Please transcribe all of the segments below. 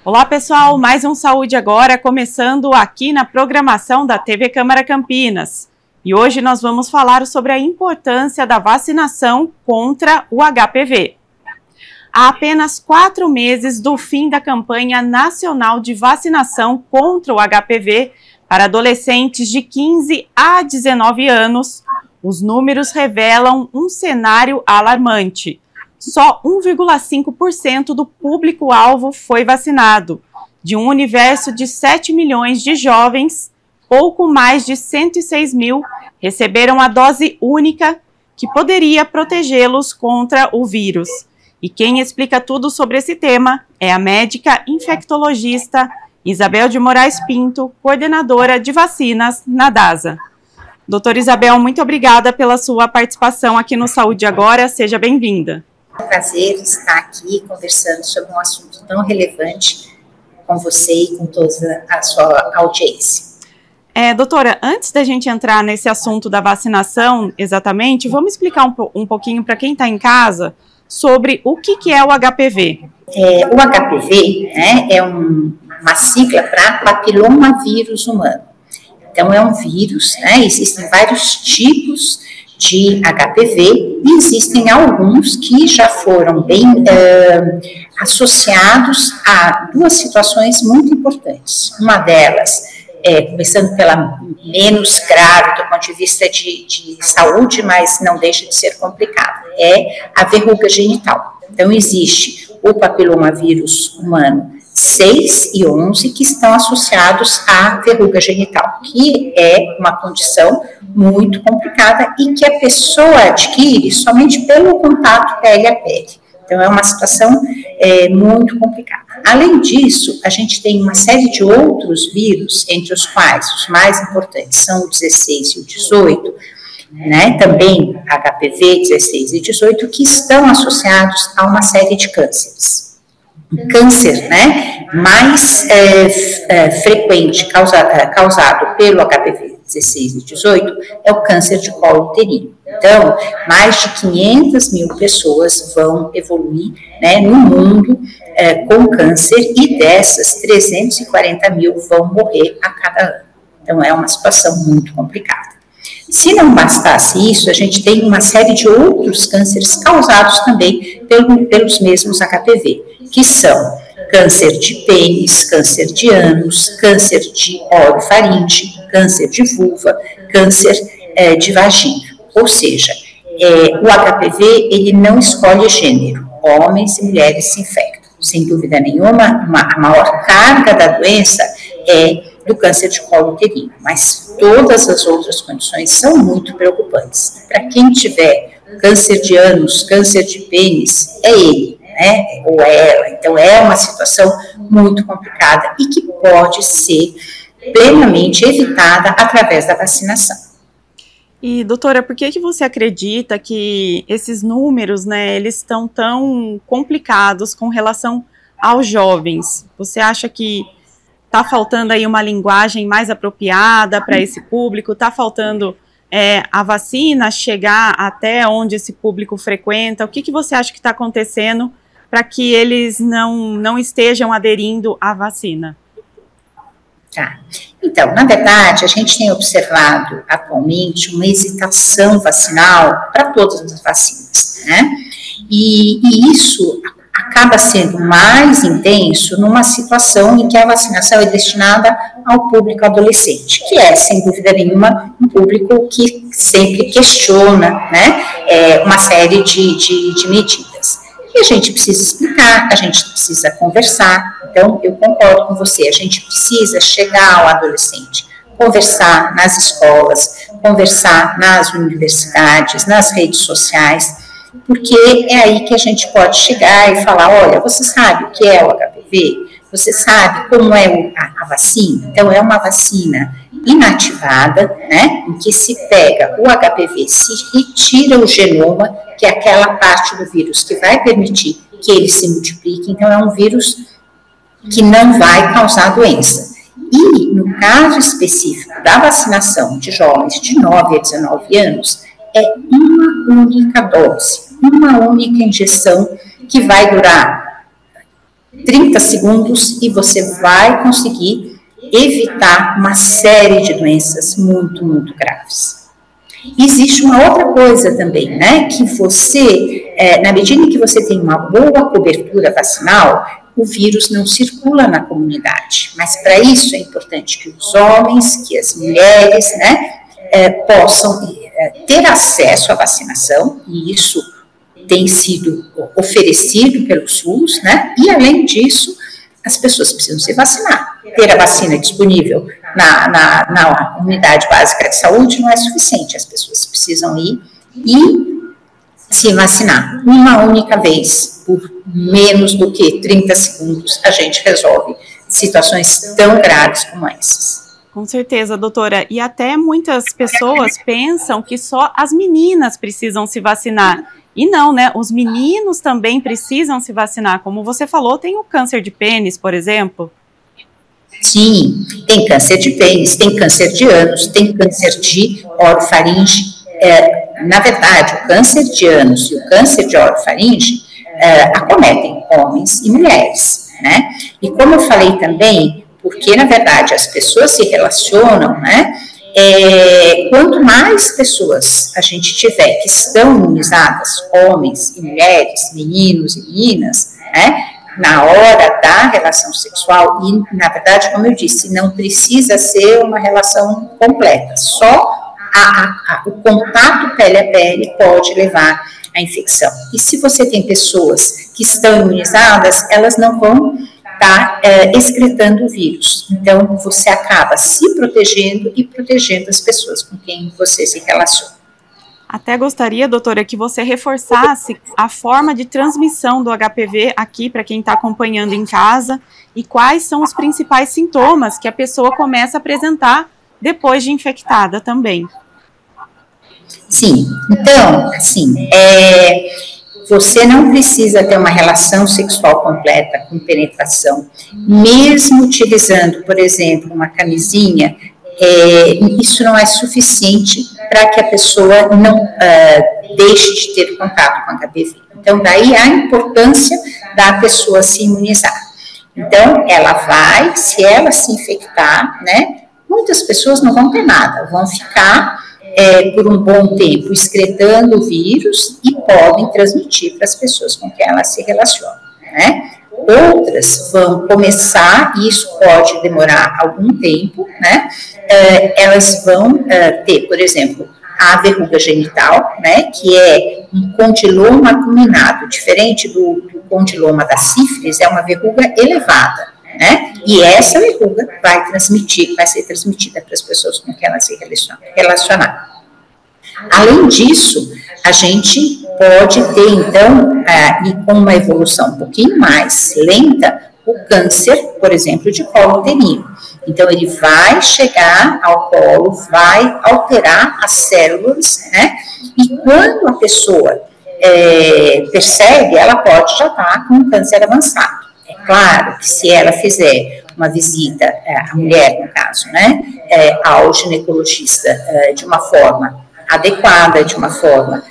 Olá pessoal, mais um Saúde Agora, começando aqui na programação da TV Câmara Campinas. E hoje nós vamos falar sobre a importância da vacinação contra o HPV. Há apenas 4 meses do fim da campanha nacional de vacinação contra o HPV para adolescentes de 15 a 19 anos, os números revelam um cenário alarmante. Só 1,5% do público-alvo foi vacinado. De um universo de 7 milhões de jovens, pouco mais de 106 mil receberam a dose única que poderia protegê-los contra o vírus. E quem explica tudo sobre esse tema é a médica infectologista Isabel de Moraes Pinto, coordenadora de vacinas na DASA. Doutora Isabel, muito obrigada pela sua participação aqui no Saúde Agora, seja bem-vinda. É um prazer estar aqui conversando sobre um assunto tão relevante com você e com toda a sua audiência. Doutora, antes da gente entrar nesse assunto da vacinação, exatamente, vamos explicar um pouquinho para quem está em casa sobre o que é o HPV. O HPV, é uma sigla para papilomavírus humano. Então, é um vírus, existem vários tipos de HPV e existem alguns que já foram bem associados a 2 situações muito importantes. Uma delas, começando pela menos grave do ponto de vista de saúde, mas não deixa de ser complicada, é a verruga genital. Então, existe o papilomavírus humano 6 e 11 que estão associados à verruga genital, que é uma condição muito complicada e que a pessoa adquire somente pelo contato pele a pele. Então, é uma situação muito complicada. Além disso, a gente tem uma série de outros vírus, entre os quais os mais importantes são o 16 e o 18, também HPV 16 e 18, que estão associados a uma série de cânceres. O câncer mais frequente causado pelo HPV 16 e 18 é o câncer de colo uterino. Então, mais de 500 mil pessoas vão evoluir no mundo com câncer e dessas 340 mil vão morrer a cada ano. Então, é uma situação muito complicada. Se não bastasse isso, a gente tem uma série de outros cânceres causados também pelos mesmos HPV, que são câncer de pênis, câncer de ânus, câncer de orofaringe, câncer de vulva, câncer de vagina. Ou seja, o HPV, ele não escolhe gênero, homens e mulheres se infectam. Sem dúvida nenhuma, a maior carga da doença é do câncer de colo uterino, mas todas as outras condições são muito preocupantes. Para quem tiver câncer de ânus, câncer de pênis, é ele, ou ela. Então, é uma situação muito complicada e que pode ser plenamente evitada através da vacinação. E, doutora, por que você acredita que esses números, eles estão tão complicados com relação aos jovens? Você acha que está faltando aí uma linguagem mais apropriada para esse público? Está faltando a vacina chegar até onde esse público frequenta? O que você acha que está acontecendo para que eles não estejam aderindo à vacina? Tá. Então, na verdade, a gente tem observado atualmente uma hesitação vacinal para todas as vacinas, E isso acaba sendo mais intenso numa situação em que a vacinação é destinada ao público adolescente, que é, sem dúvida nenhuma, um público que sempre questiona, uma série de medidas. E a gente precisa explicar, a gente precisa conversar. Então, eu concordo com você, a gente precisa chegar ao adolescente, conversar nas escolas, conversar nas universidades, nas redes sociais, porque é aí que a gente pode chegar e falar, olha, você sabe o que é o HPV? Você sabe como é a vacina? Então, é uma vacina inativada, em que se pega o HPV, se retira o genoma, que é aquela parte do vírus que vai permitir que ele se multiplique. Então, é um vírus que não vai causar doença. E, no caso específico da vacinação de jovens de 9 a 19 anos, é uma única dose, uma única injeção que vai durar 30 segundos e você vai conseguir evitar uma série de doenças muito, muito graves. Existe uma outra coisa também, né, que você, na medida em que você tem uma boa cobertura vacinal, o vírus não circula na comunidade, mas para isso é importante que os homens, que as mulheres, né, possam ter acesso à vacinação, e isso tem sido oferecido pelo SUS, né, e além disso, as pessoas precisam se vacinar. Ter a vacina disponível na unidade básica de saúde não é suficiente, as pessoas precisam ir e se vacinar uma única vez, por menos do que 30 segundos, a gente resolve situações tão graves como essas. Com certeza, doutora. E até muitas pessoas pensam que só as meninas precisam se vacinar. E não, né? Os meninos também precisam se vacinar. Como você falou, tem o câncer de pênis, por exemplo. Sim, tem câncer de pênis, tem câncer de ânus, tem câncer de orofaringe. Na verdade, o câncer de ânus e o câncer de orofaringe acometem homens e mulheres, né? E como eu falei também, porque na verdade as pessoas se relacionam, né? Quanto mais pessoas a gente tiver que estão imunizadas, homens e mulheres, meninos e meninas, né? Na hora da relação sexual, e na verdade, como eu disse, não precisa ser uma relação completa, só o contato pele a pele pode levar à infecção. E se você tem pessoas que estão imunizadas, elas não vão estar excretando o vírus. Então, você acaba se protegendo e protegendo as pessoas com quem você se relaciona. Até gostaria, doutora, que você reforçasse a forma de transmissão do HPV aqui para quem está acompanhando em casa e quais são os principais sintomas que a pessoa começa a apresentar depois de infectada também. Sim, então, assim, você não precisa ter uma relação sexual completa com penetração, mesmo utilizando, por exemplo, uma camisinha, isso não é suficiente para que a pessoa não deixe de ter contato com HPV. Então, daí a importância da pessoa se imunizar. Então, ela vai, se ela se infectar, né, muitas pessoas não vão ter nada, vão ficar por um bom tempo excretando o vírus e podem transmitir para as pessoas com quem elas se relacionam, né? Outras vão começar, e isso pode demorar algum tempo, né? Elas vão ter, por exemplo, a verruga genital, né? Que é um condiloma acuminado, diferente do condiloma da sífilis, é uma verruga elevada, né? E essa verruga vai ser transmitida para as pessoas com quem elas se relacionar. Além disso, a gente pode ter, então, e com uma evolução um pouquinho mais lenta, o câncer, por exemplo, de colo uterino. Então, ele vai chegar ao colo, vai alterar as células, né? E quando a pessoa percebe, ela pode já estar com câncer avançado. É claro que se ela fizer uma visita, a mulher, no caso, né? Ao ginecologista de uma forma adequada, de uma forma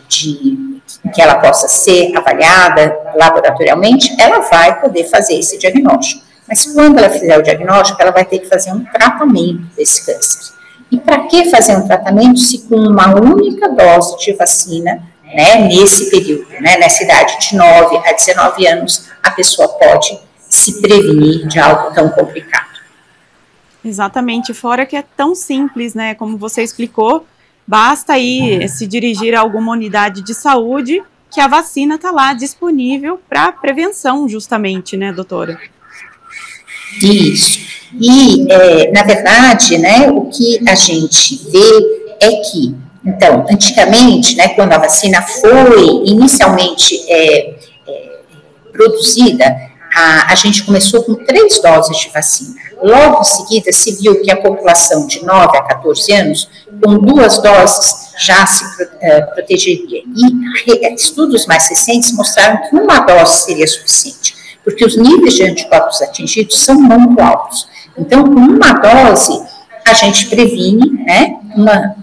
que ela possa ser avaliada laboratorialmente, ela vai poder fazer esse diagnóstico. Mas quando ela fizer o diagnóstico, ela vai ter que fazer um tratamento desse câncer. E para que fazer um tratamento se com uma única dose de vacina, né, nesse período, né, nessa idade de 9 a 19 anos, a pessoa pode se prevenir de algo tão complicado. Exatamente, fora que é tão simples, né, como você explicou, basta aí se dirigir a alguma unidade de saúde que a vacina está lá disponível para prevenção, justamente, né, doutora? Isso. E, na verdade, né, o que a gente vê é que, então, antigamente, né, quando a vacina foi inicialmente produzida, a gente começou com 3 doses de vacina. Logo em seguida, se viu que a população de 9 a 14 anos, com 2 doses, já se protegeria. E estudos mais recentes mostraram que uma dose seria suficiente, porque os níveis de anticorpos atingidos são muito altos. Então, com uma dose, a gente previne, né, uma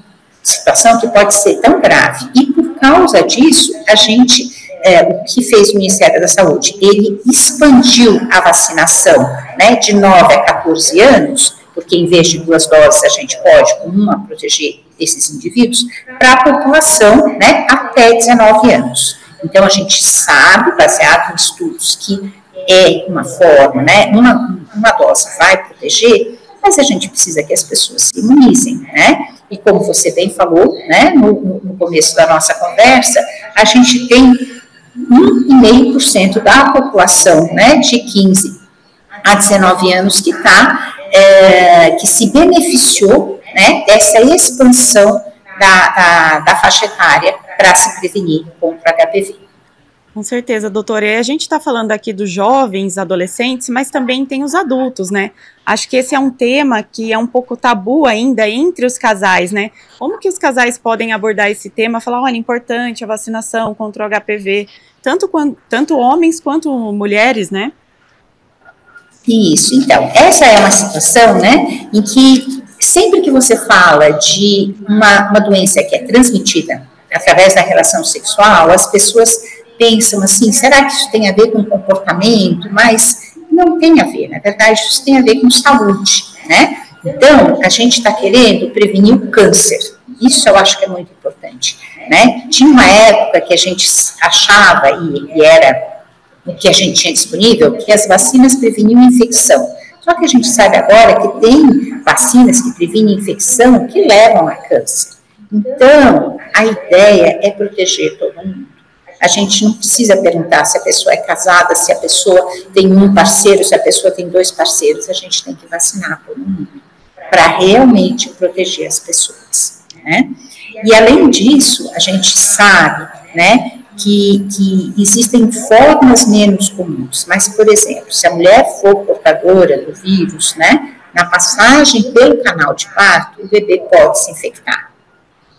situação que pode ser tão grave. E por causa disso, a gente o que fez o Ministério da Saúde? Ele expandiu a vacinação, né, de 9 a 14 anos, porque em vez de 2 doses a gente pode, com uma, proteger esses indivíduos, para a população, né, até 19 anos. Então, a gente sabe, baseado em estudos, que é uma forma, né, uma dose vai proteger, mas a gente precisa que as pessoas se imunizem, né? E como você bem falou, né, no começo da nossa conversa, a gente tem 1,5% da população, né, de 15 a 19 anos que se beneficiou, né, dessa expansão da faixa etária para se prevenir contra HPV. Com certeza, doutora. E a gente está falando aqui dos jovens, adolescentes, mas também tem os adultos, né? Acho que esse é um tema que é um pouco tabu ainda entre os casais, né? Como que os casais podem abordar esse tema? Falar, olha, é importante a vacinação contra o HPV, tanto homens quanto mulheres, né? Isso, então, essa é uma situação, né, em que sempre que você fala de uma doença que é transmitida através da relação sexual, as pessoas pensam assim, será que isso tem a ver com comportamento? Mas não tem a ver, na verdade isso tem a ver com saúde, né? Então, a gente está querendo prevenir o câncer, isso eu acho que é muito importante, né? Tinha uma época que a gente achava, e era o que a gente tinha disponível, que as vacinas preveniam infecção. Só que a gente sabe agora que tem vacinas que previnem infecção que levam a câncer. Então, a ideia é proteger todo mundo. A gente não precisa perguntar se a pessoa é casada, se a pessoa tem um parceiro, se a pessoa tem 2 parceiros. A gente tem que vacinar todo mundo para realmente proteger as pessoas, né? E, além disso, a gente sabe, né, que existem formas menos comuns. Mas, por exemplo, se a mulher for portadora do vírus, né, na passagem pelo canal de parto, o bebê pode se infectar.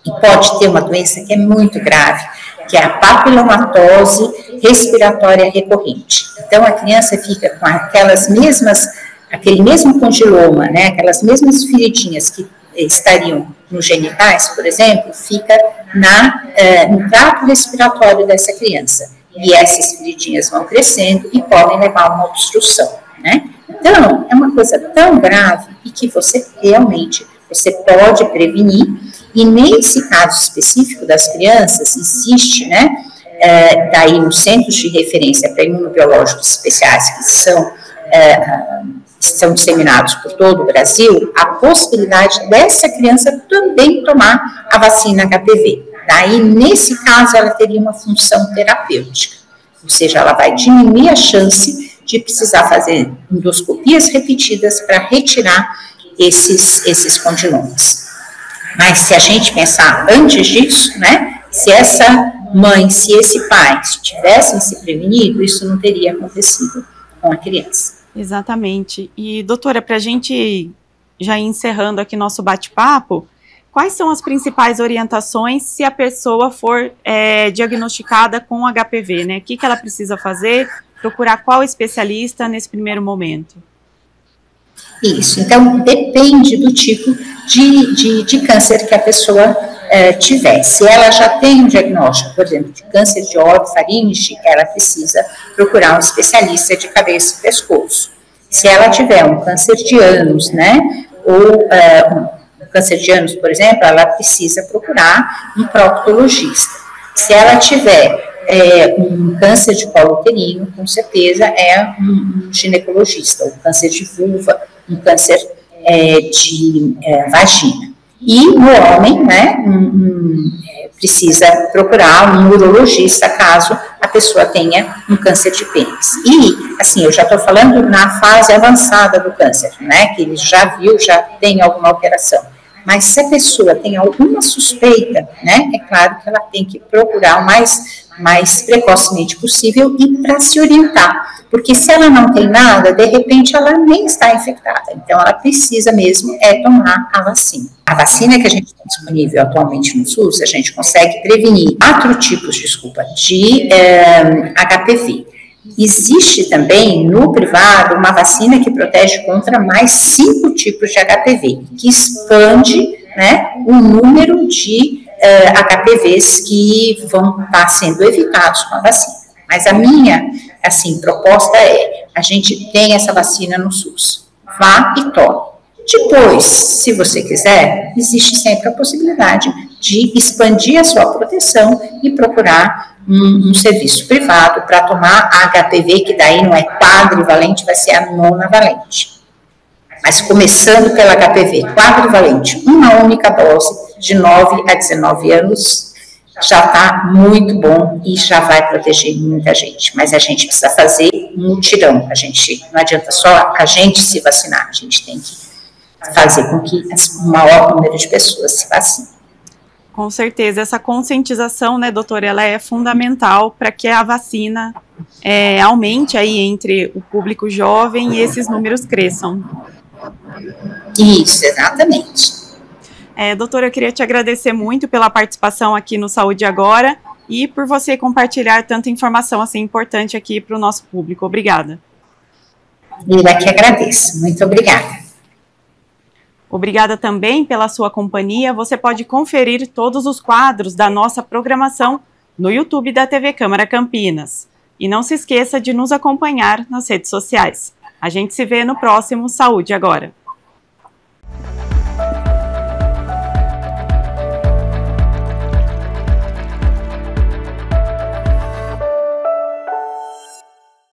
E pode ter uma doença que é muito grave, que é a papilomatose respiratória recorrente. Então, a criança fica com aquele mesmo condiloma, né, aquelas mesmas feridinhas que estariam nos genitais, por exemplo, fica no trato respiratório dessa criança. E essas feridinhas vão crescendo e podem levar a uma obstrução, né? Então, é uma coisa tão grave e que você pode prevenir. E nesse caso específico das crianças, existe, né, daí nos centros de referência para imunobiológicos especiais que são disseminados por todo o Brasil, a possibilidade dessa criança também tomar a vacina HPV. Daí, nesse caso, ela teria uma função terapêutica, ou seja, ela vai diminuir a chance de precisar fazer endoscopias repetidas para retirar esses condilomas. Mas se a gente pensar antes disso, né, se essa mãe, se esse pai tivessem se prevenido, isso não teria acontecido com a criança. Exatamente. E, doutora, para a gente já ir encerrando aqui nosso bate-papo, quais são as principais orientações se a pessoa for diagnosticada com HPV, né? O que ela precisa fazer? Procurar qual especialista nesse primeiro momento? Isso, então depende do tipo de câncer que a pessoa tiver. Se ela já tem um diagnóstico, por exemplo, de câncer de orofaringe, ela precisa procurar um especialista de cabeça e pescoço. Se ela tiver um câncer de ânus, né, ou um câncer de ânus, por exemplo, ela precisa procurar um proctologista. Se ela tiver um câncer de colo uterino, com certeza é um ginecologista, ou câncer de vulva, um câncer de vagina. E no homem, né, precisa procurar um urologista caso a pessoa tenha um câncer de pênis. E, assim, eu já estou falando na fase avançada do câncer, né, que ele já tem alguma alteração. Mas se a pessoa tem alguma suspeita, né, é claro que ela tem que procurar o mais precocemente possível e para se orientar. Porque se ela não tem nada, de repente ela nem está infectada. Então, ela precisa mesmo tomar a vacina. A vacina que a gente tem disponível atualmente no SUS, a gente consegue prevenir 4 tipos, de HPV. Existe também no privado uma vacina que protege contra mais 5 tipos de HPV, que expande, né, o número de HPVs que vão estar sendo evitados com a vacina. Mas a minha, assim, proposta é, a gente tem essa vacina no SUS, vá e tome. Depois, se você quiser, existe sempre a possibilidade de expandir a sua proteção e procurar um serviço privado para tomar a HPV, que daí não é quadrivalente, vai ser a nonavalente. Mas começando pela HPV quadrivalente, uma única dose, de 9 a 19 anos, já está muito bom e já vai proteger muita gente. Mas a gente precisa fazer um mutirão. Não adianta só a gente se vacinar, a gente tem que fazer com que o maior número de pessoas se vacinem. Com certeza, essa conscientização, né, doutora, ela é fundamental para que a vacina aumente aí entre o público jovem e esses números cresçam. Isso, exatamente. Doutora, eu queria te agradecer muito pela participação aqui no Saúde Agora e por você compartilhar tanta informação assim importante aqui para o nosso público. Obrigada. Eu que agradeço. Muito obrigada. Obrigada também pela sua companhia. Você pode conferir todos os quadros da nossa programação no YouTube da TV Câmara Campinas. E não se esqueça de nos acompanhar nas redes sociais. A gente se vê no próximo Saúde Agora.